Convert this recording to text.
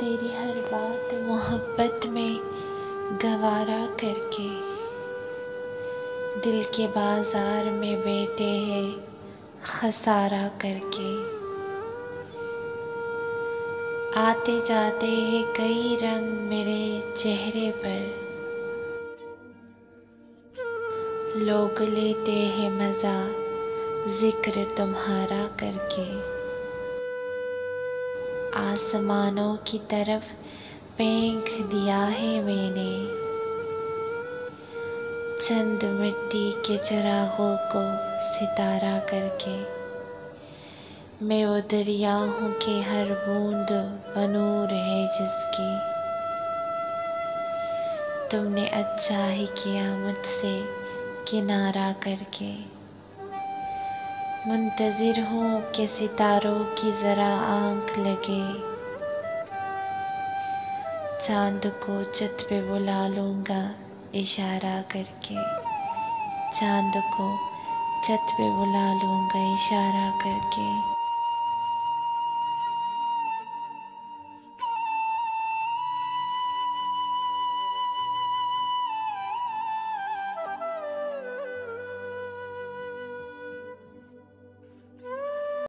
तेरी हर बात मोहब्बत में गवारा करके, दिल के बाजार में बैठे हैं खसारा करके। आते जाते हैं कई रंग मेरे चेहरे पर, लोग लेते हैं मज़ा जिक्र तुम्हारा करके। आसमानों की तरफ फेंक दिया है मैंने, चंद मिट्टी के चिरागों को सितारा करके। मैं वो दरिया हूँ कि हर बूंद बनूर है जिसकी, तुमने अच्छा ही किया मुझसे किनारा करके। मुंतज़िर हूँ कि सितारों की ज़रा आँख लगे, चाँद को छत पे बुला लूँगा इशारा करके। चाँद को छत पे बुला लूँगा इशारा करके।